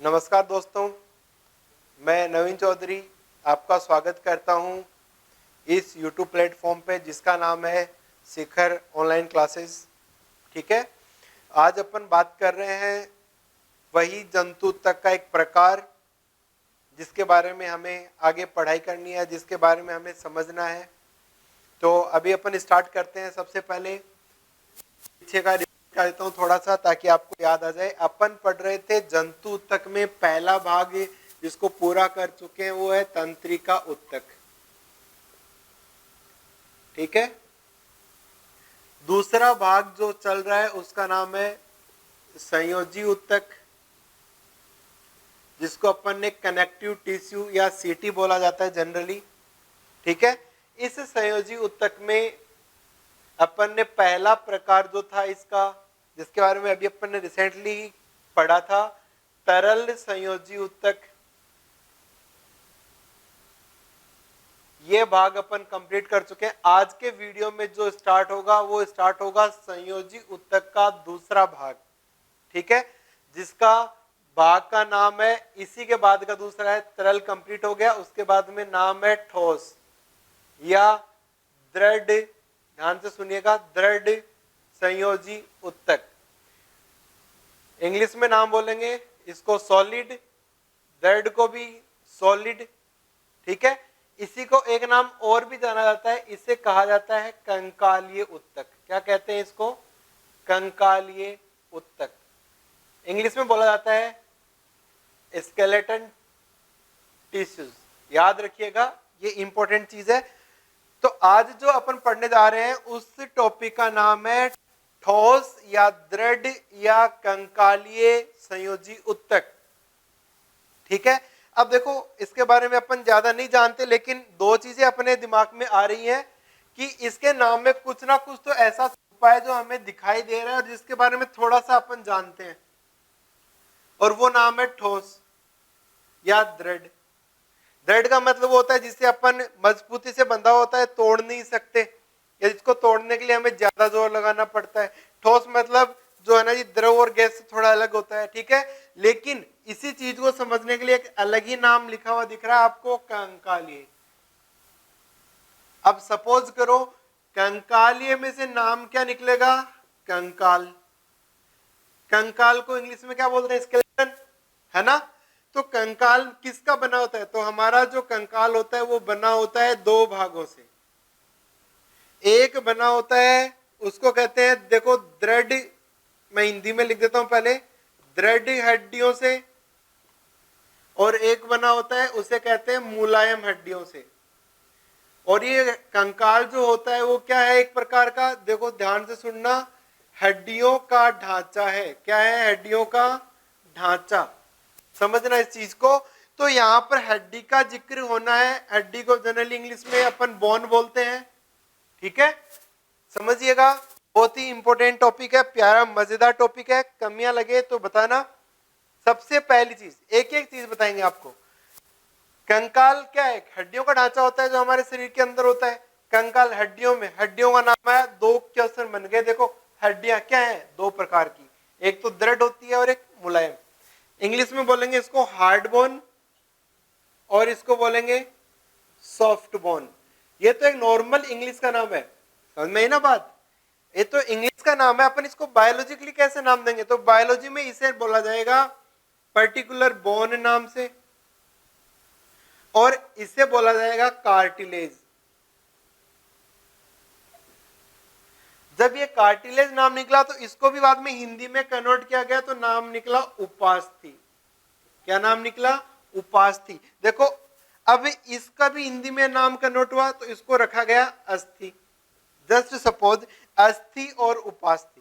नमस्कार दोस्तों, मैं नवीन चौधरी आपका स्वागत करता हूं इस YouTube प्लेटफॉर्म पे जिसका नाम है शिखर ऑनलाइन क्लासेस। ठीक है, आज अपन बात कर रहे हैं वही जंतु तक का एक प्रकार जिसके बारे में हमें आगे पढ़ाई करनी है, जिसके बारे में हमें समझना है। तो अभी अपन स्टार्ट करते हैं। सबसे पहले पीछे का कर देता हूँ थोड़ा सा ताकि आपको याद आ जाए। अपन पढ़ रहे थे जंतु तक में पहला भाग जिसको पूरा कर चुके हैं वो है तंत्रिका उत्तक। ठीक है, दूसरा भाग जो चल रहा है उसका नाम है संयोजी उत्तक, जिसको अपन ने कनेक्टिव टिश्यू या सीटी बोला जाता है जनरली। ठीक है, इस संयोजी उत्तक में अपन ने पहला प्रकार जो था इसका, जिसके बारे में अभी अपन ने रिसेंटली पढ़ा था, तरल संयोजी उत्तक, ये भाग अपन कंप्लीट कर चुके हैं। आज के वीडियो में जो स्टार्ट होगा वो स्टार्ट होगा संयोजी उत्तक का दूसरा भाग। ठीक है, जिसका भाग का नाम है, इसी के बाद का दूसरा है तरल, कंप्लीट हो गया। उसके बाद में नाम है ठोस या दृढ़। ध्यान से सुनिएगा, दृढ़ संयोजी उत्तक। इंग्लिश में नाम बोलेंगे इसको सॉलिड, दृढ़ को भी सॉलिड। ठीक है, इसी को एक नाम और भी जाना जाता है, इसे कहा जाता है कंकालीय उत्तक। क्या कहते हैं इसको? कंकालीय उत्तक। इंग्लिश में बोला जाता है स्केलेटन टिश्यूज। याद रखिएगा, ये इंपॉर्टेंट चीज है। तो आज जो अपन पढ़ने जा रहे हैं उस टॉपिक का नाम है ठोस या दृढ़ या कंकालीय संयोजी उत्तक। ठीक है, अब देखो इसके बारे में अपन ज्यादा नहीं जानते, लेकिन दो चीजें अपने दिमाग में आ रही हैं कि इसके नाम में कुछ ना कुछ तो ऐसा छुपा है जो हमें दिखाई दे रहा है और जिसके बारे में थोड़ा सा अपन जानते हैं, और वो नाम है ठोस या दृढ़। दृढ़ का मतलब होता है जिसे अपन मजबूती से बंधा होता है, तोड़ नहीं सकते, या जिसको तोड़ने के लिए हमें ज्यादा जोर लगाना पड़ता है। ठोस मतलब जो है ना जी, द्रव और गैस से थोड़ा अलग होता है। ठीक है, लेकिन इसी चीज को समझने के लिए एक अलग ही नाम लिखा हुआ दिख रहा है आपको, कंकालीय। अब सपोज करो कंकालीय में से नाम क्या निकलेगा? कंकाल। कंकाल को इंग्लिश में क्या बोलते हैं? स्केलेटन, है ना। तो कंकाल किसका बना होता है? तो हमारा जो कंकाल होता है वो बना होता है दो भागों से। एक बना होता है उसको कहते हैं, देखो दृढ़, मैं हिंदी में लिख देता हूं पहले, दृढ़ हड्डियों से, और एक बना होता है उसे कहते हैं मुलायम हड्डियों से। और ये कंकाल जो होता है वो क्या है? एक प्रकार का, देखो ध्यान से सुनना, हड्डियों का ढांचा है। क्या है? हड्डियों का ढांचा। समझना इस चीज को। तो यहां पर हड्डी का जिक्र होना है। हड्डी को जनरली इंग्लिश में अपन बोन बोलते हैं। ठीक है, समझिएगा, बहुत ही इंपॉर्टेंट टॉपिक है, प्यारा मजेदार टॉपिक है। कमियां लगे तो बताना। सबसे पहली चीज, एक एक चीज बताएंगे आपको। कंकाल क्या है? हड्डियों का ढांचा होता है जो हमारे शरीर के अंदर होता है। कंकाल हड्डियों में, हड्डियों का नाम है, दो क्वेश्चन बन गए। देखो हड्डियां क्या है? दो प्रकार की, एक तो दृढ़ होती है और एक मुलायम। इंग्लिश में बोलेंगे इसको हार्ड बोन और इसको बोलेंगे सॉफ्ट बोन। ये तो एक नॉर्मल इंग्लिश का नाम है, समझ में आई ना बात। ये तो इंग्लिश का नाम है, अपन इसको बायोलॉजिकली कैसे नाम देंगे? तो बायोलॉजी में इसे बोला जाएगा पर्टिकुलर बोन नाम से, और इसे बोला जाएगा कार्टिलेज। जब ये कार्टिलेज नाम निकला तो इसको भी बाद में हिंदी में कन्वर्ट किया गया, तो नाम निकला उपास्थि। क्या नाम निकला? उपास्थि। देखो अब इसका भी हिंदी में नाम कन्वर्ट हुआ तो इसको रखा गया अस्थि। जस्ट सपोज अस्थि और उपास्थि,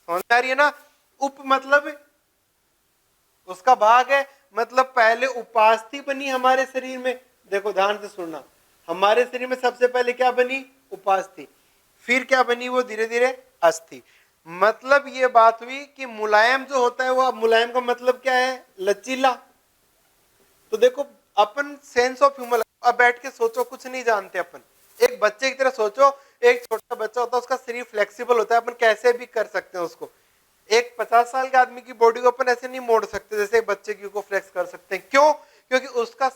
समझ आ रही है ना। उप मतलब उसका भाग है, मतलब पहले उपास्थि बनी हमारे शरीर में। देखो ध्यान से सुनना, हमारे शरीर में सबसे पहले क्या बनी? उपास्थि। फिर क्या बनी? वो धीरे धीरे अस्थि। मतलब ये बात हुई कि मुलायम जो होता है वो, मुलायम का मतलब क्या है? लचीला। तो देखो अपन सेंस ऑफ ह्यूमर, अब बैठ के सोचो, कुछ नहीं जानते अपन, एक बच्चे की तरह सोचो। एक छोटा बच्चा होता है, उसका शरीर फ्लेक्सिबल होता है, अपन कैसे भी कर सकते हैं उसको। एक 50 साल के आदमी की बॉडी को अपन ऐसे नहीं मोड़ सकते जैसे एक बच्चे की को फ्लेक्सिबल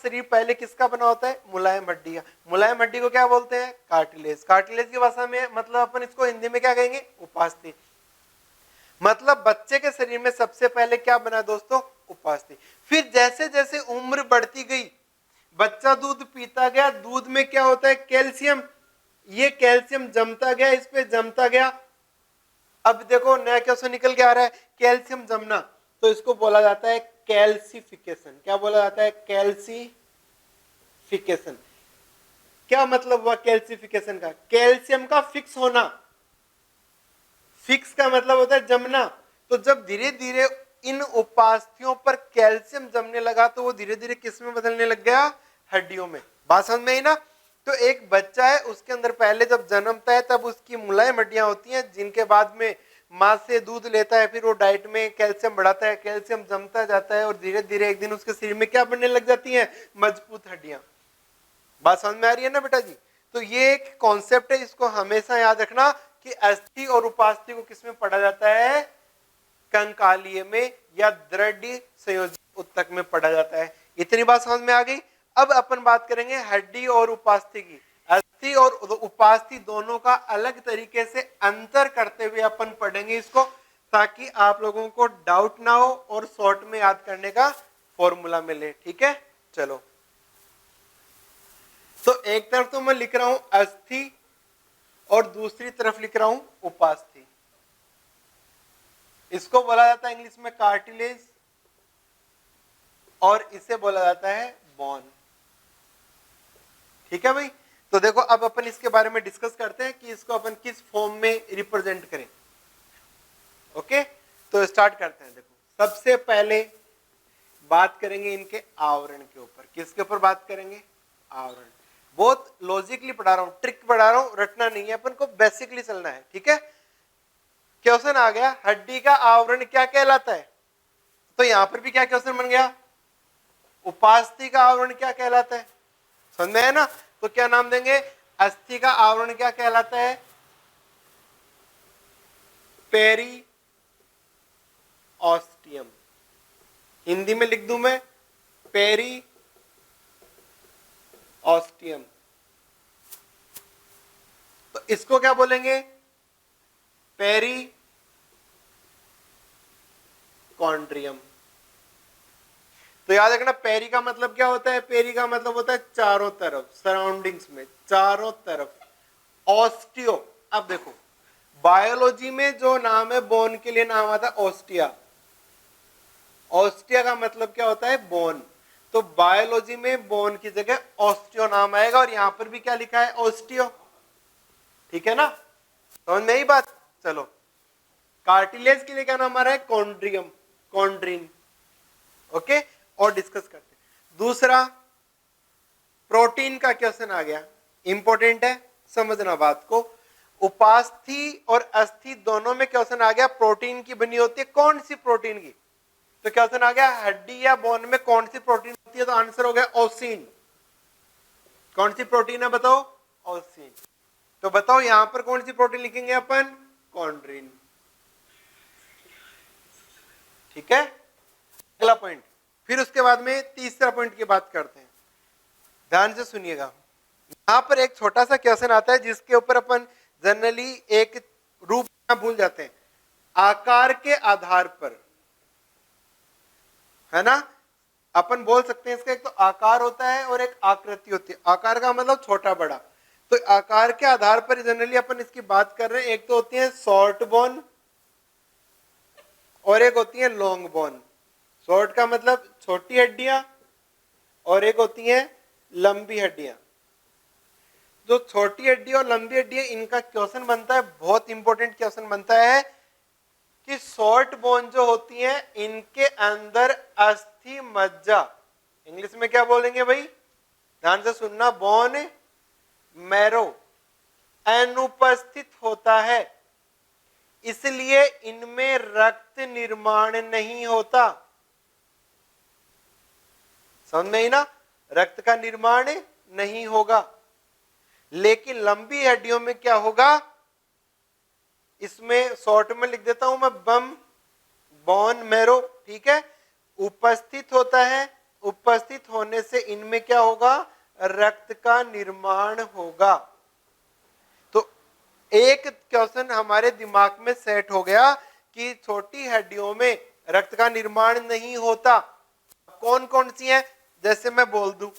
शरीर पहले किसका बना होता है? मुलायम हड्डी का। मुलायम हड्डी को क्या बोलते हैं? कार्टिलेज। कार्टिलेज की भाषा में मतलब अपन इसको हिंदी में क्या कहेंगे? उपास्थि। मतलब बच्चे के शरीर में सबसे पहले क्या बना दोस्तों? उपास्थि। फिर जैसे जैसे उम्र बढ़ती गई, बच्चा दूध पीता गया, दूध में क्या होता है? कैल्शियम। ये कैल्शियम जमता गया, इस पे जमता गया। अब देखो नया क्वेश्चन निकल के आ रहा है, कैल्शियम जमना, तो इसको बोला जाता है कैल्सिफिकेशन। क्या बोला जाता है? कैल्सिफिकेशन। क्या मतलब हुआ कैल्सिफिकेशन का? कैल्शियम का फिक्स होना। फिक्स का मतलब होता है जमना। तो जब धीरे धीरे इन उपास्थियों पर कैल्शियम जमने लगा तो वो धीरे धीरे किस में बदलने लग गया? हड्डियों में। बात समझ में आई ना? तो एक बच्चा है, उसके अंदर पहले जब जन्मता है तब उसकी मुलायम हड्डियां होती हैं, जिनके बाद में माँ से दूध लेता है, फिर वो डाइट में कैल्शियम बढ़ाता है, कैल्शियम जमता जाता है और धीरे धीरे एक दिन उसके शरीर में क्या बनने लग जाती हैं? मजबूत हड्डियां। बात समझ में आ रही है ना बेटा जी? तो ये एक कॉन्सेप्ट है, इसको हमेशा याद रखना कि अस्थि और उपास्थि को किसमें पढ़ा जाता है? कंकालीय में या दृढ़ संयोजी उत्तक में पढ़ा जाता है। इतनी बात समझ में आ गई? अब अपन बात करेंगे हड्डी और उपास्थि की। अस्थि और उपास्थि दोनों का अलग तरीके से अंतर करते हुए अपन पढ़ेंगे इसको, ताकि आप लोगों को डाउट ना हो और शॉर्ट में याद करने का फॉर्मूला मिले। ठीक है, चलो। तो एक तरफ तो मैं लिख रहा हूं अस्थि और दूसरी तरफ लिख रहा हूं उपास्थि। इसको बोला जाता है इंग्लिश में कार्टिलेज और इसे बोला जाता है बोन। ठीक है भाई? तो देखो अब अपन इसके बारे में डिस्कस करते हैं कि इसको अपन किस फॉर्म में रिप्रेजेंट करें। ओके, तो स्टार्ट करते हैं। देखो सबसे पहले बात करेंगे इनके आवरण के ऊपर। किसके ऊपर बात करेंगे? आवरण। बहुत लॉजिकली पढ़ा रहा हूं, ट्रिक पढ़ा रहा हूं, रटना नहीं है, अपन को बेसिकली चलना है। ठीक है, क्वेश्चन आ गया हड्डी का आवरण क्या कहलाता है? तो यहां पर भी क्या क्वेश्चन बन गया? उपास्थि का आवरण क्या कहलाता है? समझ में है ना? तो क्या नाम देंगे? अस्थि का आवरण क्या कहलाता है? Peri ostium. हिंदी में लिख दूं मैं, पेरी ऑस्टियम। तो इसको क्या बोलेंगे? पेरी कॉन्ड्रियम। तो याद रखना पेरी का मतलब क्या होता है? पेरी का मतलब होता है चारों तरफ, सराउंडिंग्स में, चारों तरफ। ऑस्टियो, अब देखो बायोलॉजी में जो नाम है बोन के लिए नाम आता है ऑस्टिया। ऑस्टिया का मतलब क्या होता है? बोन। तो बायोलॉजी में बोन की जगह ऑस्टियो नाम आएगा और यहां पर भी क्या लिखा है? ऑस्टियो। ठीक है ना? समझ में आई बात? चलो, कार्टिलेज के लिए क्या नाम आ रहा है? कॉन्ड्रियम, कॉन्ड्रीन। ओके, और डिस्कस करते हैं। दूसरा, प्रोटीन का क्वेश्चन आ गया, इंपॉर्टेंट है, समझना बात को। उपास्थि और अस्थि दोनों में क्वेश्चन आ गया प्रोटीन की बनी होती है, कौन सी प्रोटीन की? तो क्वेश्चन आ गया हड्डी या बोन में कौन सी प्रोटीन होती है? तो आंसर हो गया ओसिन। कौन सी प्रोटीन है बताओ? ओसिन। तो बताओ यहां पर कौन सी प्रोटीन लिखेंगे अपन? कॉन्ड्रीन। ठीक है, अगला पॉइंट। फिर उसके बाद में तीसरा पॉइंट की बात करते हैं, ध्यान से सुनिएगा। यहां पर एक छोटा सा क्वेश्चन आता है जिसके ऊपर अपन जनरली एक रूप भूल जाते हैं। आकार के आधार पर, है ना, अपन बोल सकते हैं इसका एक तो आकार होता है और एक आकृति होती है। आकार का मतलब छोटा बड़ा। तो आकार के आधार पर जनरली अपन इसकी बात कर रहे हैं। एक तो होती है शॉर्ट बोन और एक होती है लॉन्ग बोन। शॉर्ट का मतलब छोटी हड्डियां और एक होती है लंबी हड्डियां। जो छोटी हड्डी और लंबी हड्डी है, इनका क्वेश्चन बनता है, बहुत इंपॉर्टेंट क्वेश्चन बनता है कि शॉर्ट बोन जो होती है इनके अंदर अस्थि मज्जा, इंग्लिश में क्या बोलेंगे भाई? ध्यान से सुनना, बोन मैरो अनुपस्थित होता है, इसलिए इनमें रक्त निर्माण नहीं होता। समझ में ही ना? रक्त का निर्माण नहीं होगा। लेकिन लंबी हड्डियों में क्या होगा? इसमें शॉर्ट में लिख देता हूं मैं, बम बोन मैरो। ठीक है, उपस्थित होता है, उपस्थित होने से इनमें क्या होगा, रक्त का निर्माण होगा। तो एक क्वेश्चन हमारे दिमाग में सेट हो गया कि छोटी हड्डियों में रक्त का निर्माण नहीं होता। कौन कौन सी है, जैसे मैं बोल दूं,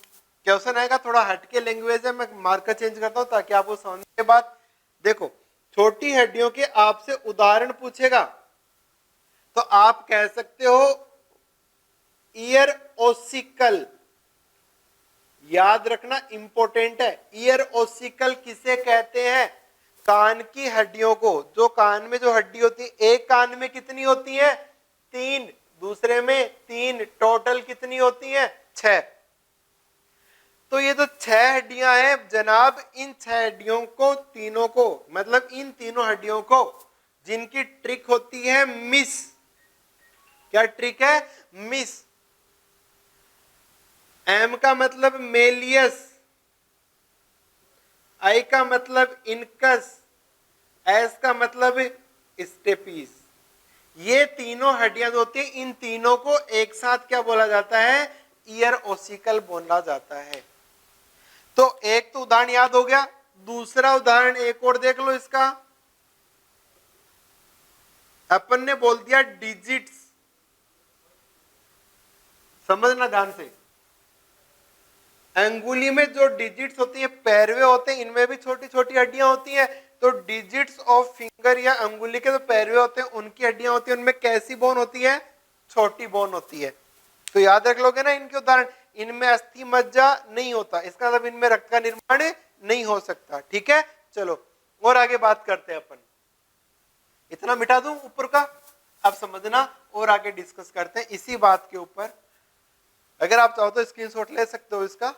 क्वेश्चन आएगा थोड़ा हटके लैंग्वेज है, मैं मार्कर चेंज करता हूं ताकि आपको समझने के बाद। देखो छोटी हड्डियों के आपसे उदाहरण पूछेगा तो आप कह सकते हो ईयर ओसिकल, याद रखना इंपॉर्टेंट है। ईयर ओसिकल किसे कहते हैं, कान की हड्डियों को। जो कान में जो हड्डी होती है, एक कान में कितनी होती है, 3, दूसरे में 3, टोटल कितनी होती है, 6। तो ये जो 6 हड्डियां हैं जनाब, इन 6 हड्डियों को, तीनों को, मतलब इन तीनों हड्डियों को, जिनकी ट्रिक होती है मिस। क्या ट्रिक है, मिस। एम का मतलब मेलियस, आई का मतलब इनकस, एस का मतलब स्टेपीस। ये तीनों हड्डियां जो होती है, इन तीनों को एक साथ क्या बोला जाता है, ईयर ओसिकल बोला जाता है। तो एक तो उदाहरण याद हो गया, दूसरा उदाहरण एक और देख लो इसका। अपन ने बोल दिया डिजिट्स, समझना ध्यान से। अंगुली में जो डिजिट्स होती है, पैरवे होते हैं, इनमें भी छोटी छोटी हड्डियां होती हैं। तो डिजिट्स ऑफ फिंगर या अंगुली के जो पैरवे होते हैं, उनकी हड्डियां होती है, उनमें कैसी बोन होती है, छोटी बोन होती है। तो याद रख लोगे ना इनके उदाहरण। इनमें अस्थि मज्जा नहीं होता, इसका मतलब इनमें रक्त का निर्माण नहीं हो सकता। ठीक है, चलो और आगे बात करते हैं अपन। इतना मिटा दूं ऊपर का, अब समझना और आगे डिस्कस करते हैं इसी बात के ऊपर। अगर आप चाहो तो स्क्रीनशॉट ले सकते हो इसका।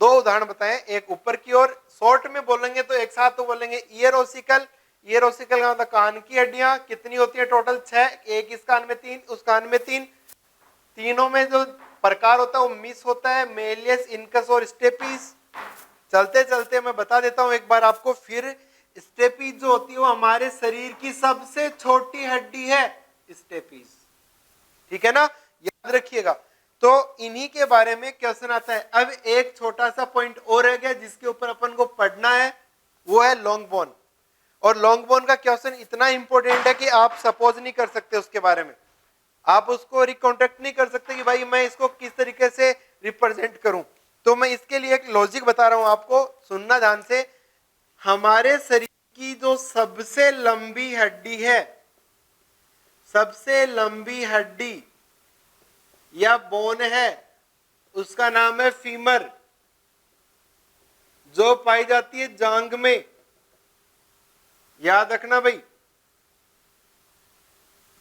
2 उदाहरण बताएं, एक ऊपर की ओर शॉर्ट में बोलेंगे तो एक साथ तो बोलेंगे ईयर ओसिकल। ईयर ओसिकल का मतलब कान की हड्डियां कितनी होती है, टोटल 6, एक इस कान में 3, उस कान में 3। तीनों में जो प्रकार होता है वो मिस होता है, मेलियस, इनकस और स्टेपीस। चलते चलते मैं बता देता हूं एक बार आपको फिर। स्टेपीस जो होती है वो हमारे शरीर की सबसे छोटी हड्डी है, स्टेपीस। ठीक है ना, याद रखिएगा। तो इन्हीं के बारे में क्वेश्चन आता है। अब एक छोटा सा पॉइंट और रह गया जिसके ऊपर अपन को पढ़ना है, वो है लॉन्ग बोन। और लॉन्ग बोन का क्वेश्चन इतना इंपॉर्टेंट है कि आप सपोज नहीं कर सकते उसके बारे में, आप उसको रिकॉन्ट्रैक्ट नहीं कर सकते कि भाई मैं इसको किस तरीके से रिप्रेजेंट करूं। तो मैं इसके लिए एक लॉजिक बता रहा हूं आपको, सुनना ध्यान से। हमारे शरीर की जो सबसे लंबी हड्डी है, सबसे लंबी हड्डी या बोन है, उसका नाम है फीमर, जो पाई जाती है जांग में। याद रखना भाई।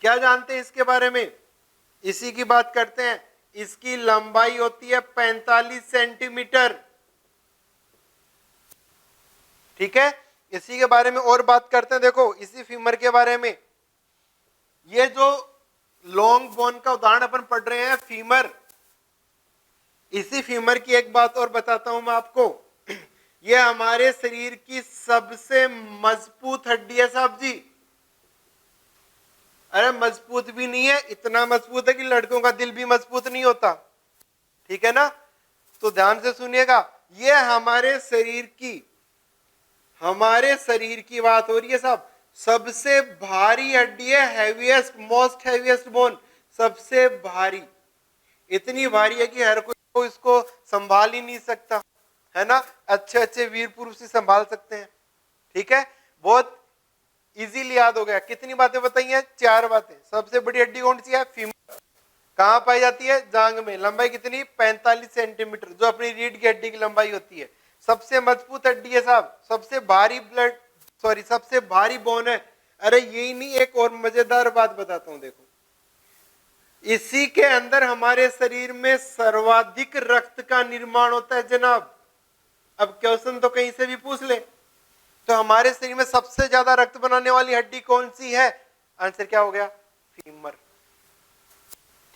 क्या जानते हैं इसके बारे में, इसी की बात करते हैं। इसकी लंबाई होती है 45 सेंटीमीटर। ठीक है, इसी के बारे में और बात करते हैं। देखो इसी फीमर के बारे में, ये जो लॉन्ग बोन का उदाहरण अपन पढ़ रहे हैं फीमर, इसी फीमर की एक बात और बताता हूं मैं आपको। ये हमारे शरीर की सबसे मजबूत हड्डी है साहब जी। अरे मजबूत भी नहीं है, इतना मजबूत है कि लड़कों का दिल भी मजबूत नहीं होता। ठीक है ना, तो ध्यान से सुनिएगा। ये हमारे शरीर की बात हो रही है साहब। सबसे भारी हड्डी है, हैवीएस्ट, मोस्ट हैवीएस्ट बोन, सबसे भारी। इतनी भारी है कि हर कोई इसको संभाल ही नहीं सकता, है ना। अच्छे अच्छे वीर पुरुष ही संभाल सकते हैं। ठीक है, बहुत इजीली याद हो गया। कितनी बातें बताई हैं, 4 बातें। सबसे बड़ी हड्डी कौन सी है, फीमर। कहां पाई जाती है, जांग में। लंबाई कितनी, 45 सेंटीमीटर, जो अपनी रीढ़ की हड्डी की लंबाई होती है। सबसे मजबूत हड्डी है साहब, सबसे भारी सबसे भारी बोन है। अरे यही नहीं, एक और मजेदार बात बताता हूं। देखो इसी के अंदर हमारे शरीर में सर्वाधिक रक्त का निर्माण होता है जनाब। अब क्वेश्चन तो कहीं से भी पूछ ले, तो हमारे शरीर में सबसे ज्यादा रक्त बनाने वाली हड्डी कौन सी है, आंसर क्या हो गया, फीमर।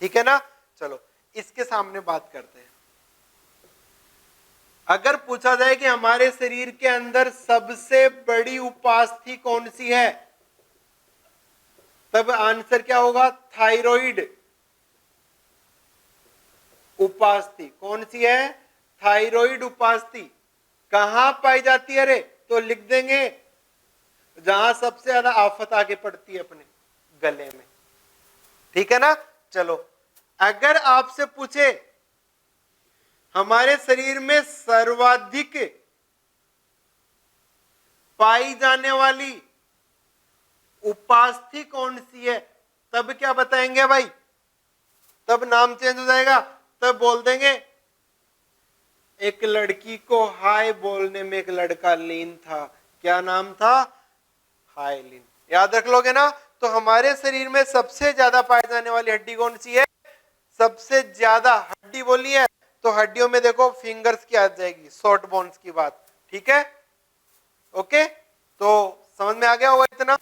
ठीक है ना, चलो इसके सामने बात करते हैं। अगर पूछा जाए कि हमारे शरीर के अंदर सबसे बड़ी उपास्थि कौन सी है, तब आंसर क्या होगा, थायराइड। उपास्थि। कौन सी है? थायराइड उपास्थि। कहां पाई जाती है रे? तो लिख देंगे जहां सबसे ज्यादा आफत आगे पड़ती है अपने गले में। ठीक है ना? चलो, अगर आपसे पूछे हमारे शरीर में सर्वाधिक पाई जाने वाली उपास्थि कौन सी है, तब क्या बताएंगे भाई? तब नाम चेंज हो जाएगा, तब बोल देंगे एक लड़की को हाय बोलने में एक लड़का लीन था। क्या नाम था? हाय लीन। याद रख लोगे ना? तो हमारे शरीर में सबसे ज्यादा पाई जाने वाली हड्डी कौन सी है? सबसे ज्यादा हड्डी बोली है तो हड्डियों में देखो फिंगर्स की आ जाएगी, शॉर्ट बोन्स की बात। ठीक है? ओके, तो समझ में आ गया होगा इतना?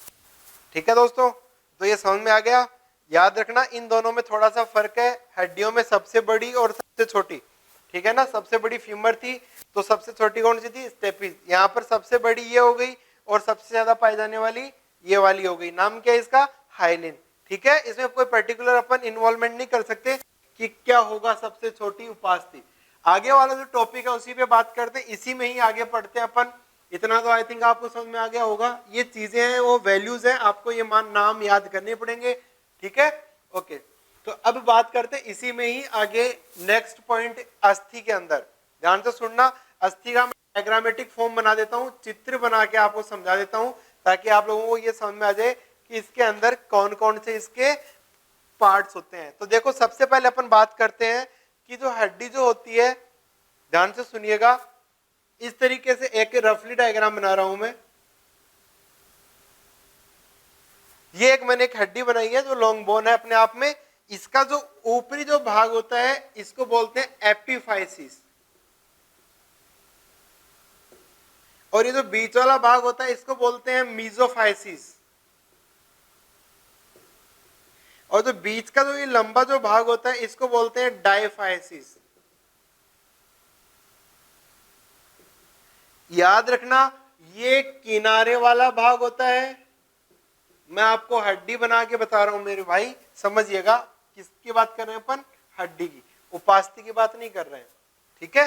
ठीक है दोस्तों, तो ये समझ में आ गया। याद रखना इन दोनों में थोड़ा सा फर्क है, हड्डियों में सबसे बड़ी और सबसे छोटी। ठीक है ना? सबसे बड़ी फीमर थी तो सबसे छोटी कौन सी थी? स्टेपिस। यहाँ पर सबसे बड़ी ये हो गई और सबसे ज्यादा पाई जाने वाली ये वाली हो गई। नाम क्या है इसका? हाइलिन। ठीक है, इसमें कोई पर्टिकुलर अपन इन्वॉल्वमेंट नहीं कर सकते कि क्या होगा सबसे छोटी उपास्थि। आगे वाला जो टॉपिक है उसी पे बात करते हैं, इसी में ही आगे पढ़ते हैं अपन। इतना तो आई थिंक आपको समझ में आ गया होगा। ये चीजें हैं, वो वैल्यूज हैं, आपको ये नाम याद करने पड़ेंगे। ठीक है? ओके, तो अब बात करते हैं इसी में ही आगे नेक्स्ट पॉइंट अस्थि के अंदर। ध्यान से सुनना, अस्थि का मैं डायग्रामेटिक फॉर्म बना देता हूं, चित्र बना के आपको समझा देता हूं ताकि आप लोगों को ये समझ में आ जाए कि इसके अंदर कौन कौन से इसके पार्ट्स होते हैं। तो देखो, सबसे पहले अपन बात करते हैं कि जो हड्डी जो होती है, ध्यान से सुनिएगा, इस तरीके से एक रफली डायग्राम बना रहा हूं मैं। ये एक मैंने एक हड्डी बनाई है जो लॉन्ग बोन है अपने आप में। इसका जो ऊपरी जो भाग होता है इसको बोलते हैं एपिफाइसिस, और ये जो बीच वाला भाग होता है इसको बोलते हैं मीजोफाइसिस, और जो बीच का जो ये लंबा जो भाग होता है इसको बोलते हैं डायफाइसिस। याद रखना, ये किनारे वाला भाग होता है। मैं आपको हड्डी बना के बता रहा हूं मेरे भाई, समझिएगा। किसकी बात कर रहे हैं अपन? हड्डी की, उपास्थि की बात नहीं कर रहे हैं। ठीक है?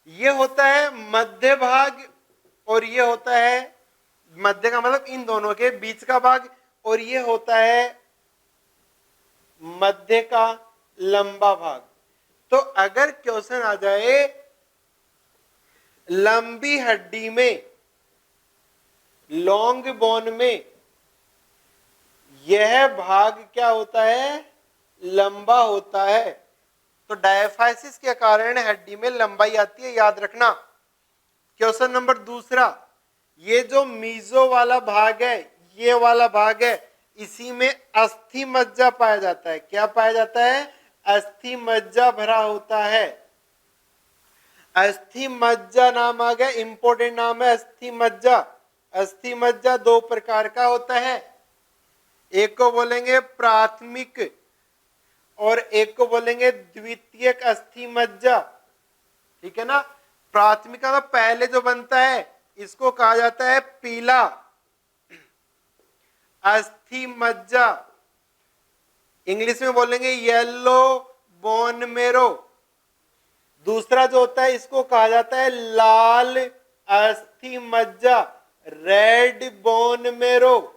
ये होता है मध्य भाग और ये होता है, मध्य का मतलब इन दोनों के बीच का भाग, और ये होता है मध्य का लंबा भाग। तो अगर क्वेश्चन आ जाए लंबी हड्डी में, लॉन्ग बोन में यह भाग क्या होता है? लंबा होता है। तो डायफाइसिस के कारण हड्डी में लंबाई आती है, याद रखना। क्वेश्चन नंबर दूसरा, ये जो मीजो वाला भाग है, ये वाला भाग है, इसी में अस्थि मज्जा पाया जाता है। क्या पाया जाता है? अस्थि मज्जा भरा होता है। अस्थि मज्जा नाम आ गया, इंपॉर्टेंट नाम है अस्थि मज्जा। अस्थि मज्जा दो प्रकार का होता है, एक को बोलेंगे प्राथमिक और एक को बोलेंगे द्वितीयक अस्थि मज्जा। ठीक है ना? प्राथमिक का पहले जो बनता है इसको कहा जाता है पीला अस्थि मज्जा, इंग्लिश में बोलेंगे येलो बोन मेरो। दूसरा जो होता है इसको कहा जाता है लाल अस्थि मज्जा, रेड बोन मेरो।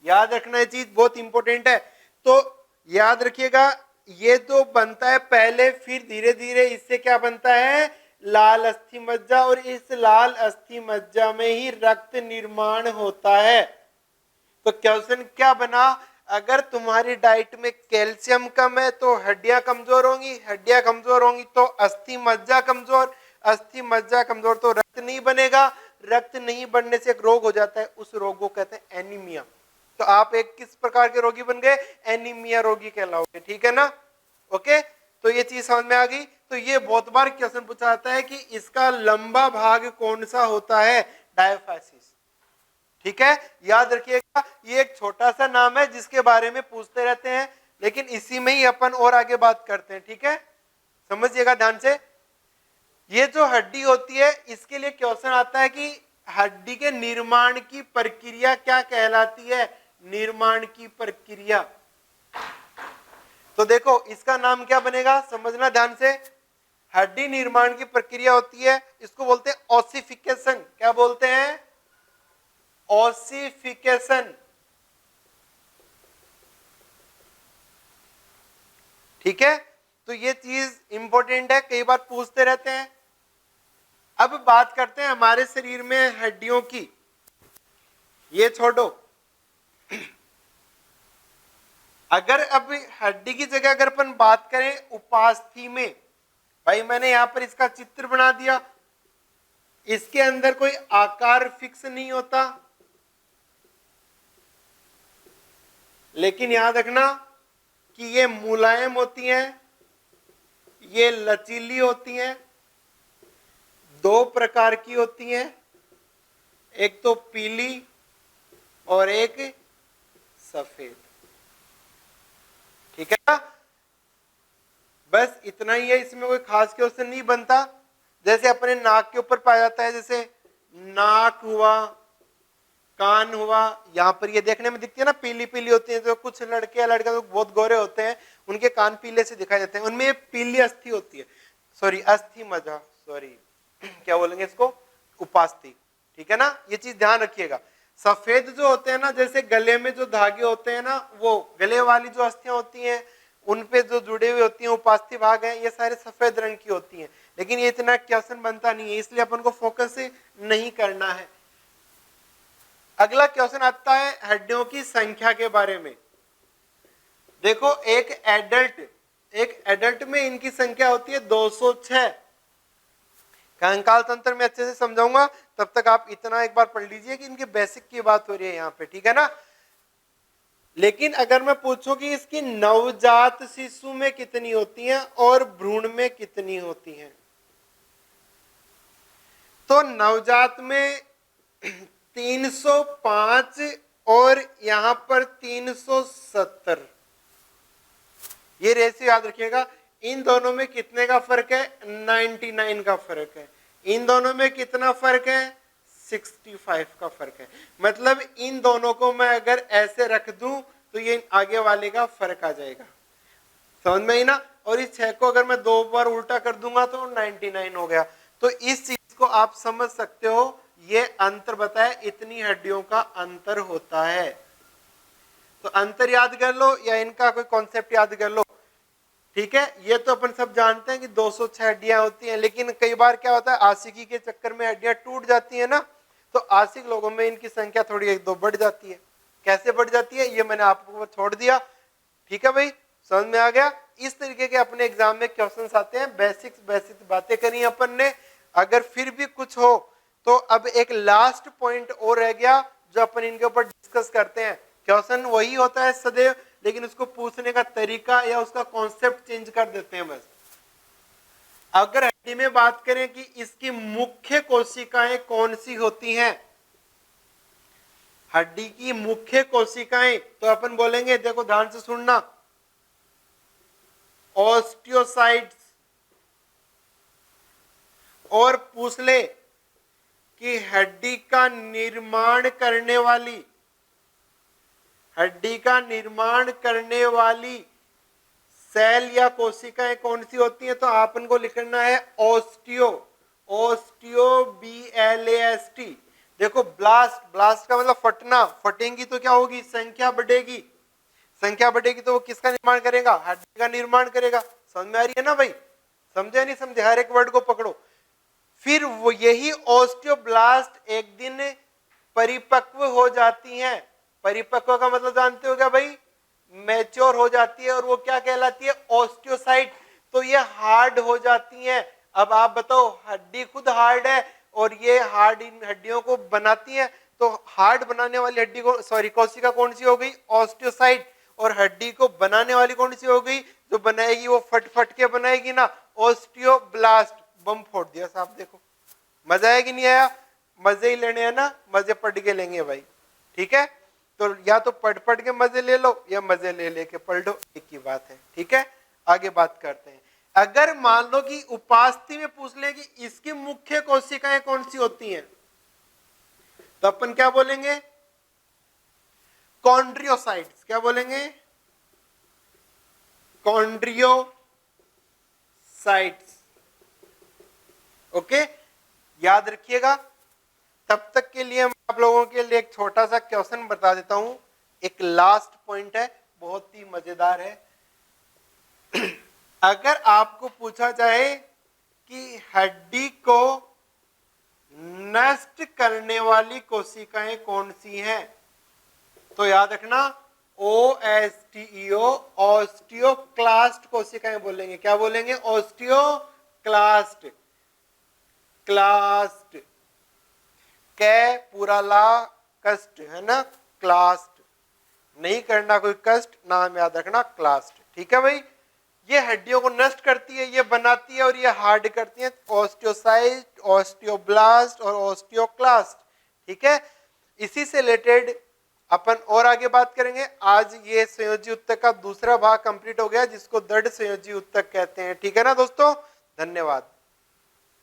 याद रखना ये चीज बहुत इंपॉर्टेंट है। तो याद रखिएगा, ये तो बनता है पहले, फिर धीरे धीरे इससे क्या बनता है? लाल अस्थि मज्जा, और इस लाल अस्थि मज्जा में ही रक्त निर्माण होता है। तो क्वेश्चन क्या बना? अगर तुम्हारी डाइट में कैल्शियम कम है तो हड्डियां कमजोर होंगी, हड्डियां कमजोर होंगी तो अस्थि मज्जा कमजोर, अस्थि मज्जा कमजोर तो रक्त नहीं बनेगा, रक्त नहीं बनने से एक रोग हो जाता है, उस रोग को कहते हैं एनीमिया। तो आप एक किस प्रकार के रोगी बन गए? एनीमिया रोगी कहलाओगे। ठीक है ना? ओके, तो ये चीज समझ में आ गई। तो ये बहुत बार क्वेश्चन पूछा जाता है कि इसका लंबा भाग कौन सा होता है? डायफाइसिस। ठीक है, याद रखिएगा, ये एक छोटा सा नाम है जिसके बारे में पूछते रहते हैं, लेकिन इसी में ही अपन और आगे बात करते हैं। ठीक है, समझिएगा ध्यान से। ये जो हड्डी होती है इसके लिए क्वेश्चन आता है कि हड्डी के निर्माण की प्रक्रिया क्या कहलाती है? निर्माण की प्रक्रिया। तो देखो इसका नाम क्या बनेगा, समझना ध्यान से। हड्डी निर्माण की प्रक्रिया होती है, इसको बोलते हैं ऑसिफिकेशन। क्या बोलते हैं? ऑसिफिकेशन। ठीक है, तो ये चीज इंपॉर्टेंट है, कई बार पूछते रहते हैं। अब बात करते हैं हमारे शरीर में हड्डियों की, ये छोड़ो। अगर अब हड्डी की जगह अगर अपन बात करें उपास्थि में, भाई मैंने यहां पर इसका चित्र बना दिया, इसके अंदर कोई आकार फिक्स नहीं होता, लेकिन याद रखना कि ये मुलायम होती हैं, ये लचीली होती हैं, दो प्रकार की होती हैं, एक तो पीली और एक सफेद। ठीक है ना, बस इतना ही है, इसमें कोई खास क्वेश्चन नहीं बनता। जैसे अपने नाक के ऊपर पाया जाता है, जैसे नाक हुआ, कान हुआ, यहाँ पर ये देखने में दिखती है ना पीली पीली होती है, जो कुछ लड़के या लड़के तो बहुत गोरे होते हैं, उनके कान पीले से दिखाई देते हैं, उनमें पीली अस्थि होती है, सॉरी अस्थि मज्जा, सॉरी क्या बोलेंगे इसको, उपास्थि। ठीक है ना, ये चीज ध्यान रखिएगा। सफेद जो होते हैं ना, जैसे गले में जो धागे होते हैं ना, वो गले वाली जो अस्थियां होती हैं उनपे जो जुड़े हुए होती हैं उपास्थि भाग हैं, ये सारे सफेद रंग की होती हैं, लेकिन ये इतना क्वेश्चन बनता नहीं है, इसलिए अपन को फोकस नहीं करना है। अगला क्वेश्चन आता है हड्डियों की संख्या के बारे में। देखो एक एडल्ट में इनकी संख्या होती है 206। कंकाल तंत्र में अच्छे से समझाऊंगा, तब तक आप इतना एक बार पढ़ लीजिए कि इनके बेसिक की बात हो रही है यहाँ पे, ठीक है ना। लेकिन अगर मैं पूछूं कि इसकी नवजात शिशु में कितनी होती हैं और भ्रूण में कितनी होती हैं, तो नवजात में 305 और यहां पर 370, ये रेशियो याद रखिएगा। इन दोनों में कितने का फर्क है? 99 का फर्क है। इन दोनों में कितना फर्क है? 65 का फर्क है। मतलब इन दोनों को मैं अगर ऐसे रख दूं तो ये आगे वाले का फर्क आ जाएगा, समझ में ही ना। और इस 6 को अगर मैं 2 बार उल्टा कर दूंगा तो 99 हो गया। तो इस चीज को आप समझ सकते हो, ये अंतर बताया, इतनी हड्डियों का अंतर होता है। तो अंतर याद कर लो या इनका कोई कॉन्सेप्ट याद कर लो, ठीक है। ये तो अपन सब जानते हैं कि 206 हड्डियां होती हैं, लेकिन कई बार क्या होता है आशिकी के चक्कर में हड्डियां टूट जाती है ना, तो आशिक लोगों में इनकी संख्या थोड़ी 1-2 बढ़ जाती है। कैसे बढ़ जाती है ये मैंने आपको छोड़ दिया, ठीक है भाई, समझ में आ गया। इस तरीके के अपने एग्जाम में क्वेश्चंस आते हैं, बेसिक बातें करी अपन ने। अगर फिर भी कुछ हो तो अब एक लास्ट पॉइंट और रह गया जो अपन इनके ऊपर डिस्कस करते हैं। क्वेश्चन वही होता है सदैव, लेकिन उसको पूछने का तरीका या उसका कॉन्सेप्ट चेंज कर देते हैं बस। अगर हड्डी में बात करें कि इसकी मुख्य कोशिकाएं कौन सी होती हैं, हड्डी की मुख्य कोशिकाएं, तो अपन बोलेंगे, देखो ध्यान से सुनना, ऑस्टियोसाइट्स। और पूछ ले कि हड्डी का निर्माण करने वाली सेल या कोशिकाएं कौन सी होती हैं, तो आपन को लिखना है ऑस्टियो BLAST। देखो ब्लास्ट का मतलब फटना, फटेंगी तो क्या होगी, संख्या बढ़ेगी तो वो किसका निर्माण करेगा, हड्डी का निर्माण करेगा। समझ में आ रही है ना भाई, समझे नहीं समझे, हर एक वर्ड को पकड़ो। फिर वो यही ऑस्टियोब्लास्ट एक दिन परिपक्व हो जाती हैं। परिपक्व का मतलब जानते हो क्या भाई, मैच्योर हो जाती है, और वो क्या कहलाती है, ऑस्टियोसाइट। तो ये हार्ड हो जाती हैं। अब आप बताओ, हड्डी खुद हार्ड है और ये हार्ड इन हड्डियों को बनाती है, तो हार्ड बनाने वाली हड्डी को, सॉरी, कोशिका कौन सी हो गई, ऑस्टियोसाइट। और हड्डी को बनाने वाली कौन सी हो गई, जो बनाएगी वो फट के बनाएगी ना, ऑस्टियोब्लास्ट। बम फोड़ दिया साहब, देखो मजा आया कि नहीं आया, मजे ही लेने हैं ना, मजे पढ़ के लेंगे भाई, ठीक है। तो या तो पढ़ के मजे ले लो या मजे ले लेके पढ़ लो, एक ही बात है, ठीक है। आगे बात करते हैं। अगर मान लो कि उपास्थि में पूछ ले कि इसकी मुख्य कोशिकाएं कौन सी होती हैं, तो अपन क्या बोलेंगे, कॉन्ड्रियोसाइट्स। क्या बोलेंगे, कॉन्ड्रियोसाइट्स। ओके, याद रखिएगा। तब तक के लिए मैं आप लोगों के लिए एक छोटा सा क्वेश्चन बता देता हूं, एक लास्ट पॉइंट है, बहुत ही मजेदार है। अगर आपको पूछा जाए कि हड्डी को नष्ट करने वाली कोशिकाएं कौन सी हैं, तो याद रखना OSTEO, ऑस्टियोक्लास्ट कोशिकाएं बोलेंगे। क्या बोलेंगे? ऑस्टियोक्लास्ट। क्लास्ट कै पूरा ला कष्ट है ना, क्लास्ट। नहीं करना कोई कष्ट, नाम याद रखना क्लास्ट। ठीक है भाई, ये हड्डियों को नष्ट करती है, ये बनाती है और ये हार्ड करती है। ऑस्टियोसाइट, ऑस्टियोब्लास्ट और ऑस्टियोक्लास्ट। ठीक है, इसी से रिलेटेड अपन और आगे बात करेंगे। आज ये संयोजी उत्तक का दूसरा भाग कंप्लीट हो गया, जिसको दृढ़ संयोजी उत्तक कहते हैं। ठीक है ना दोस्तों, धन्यवाद।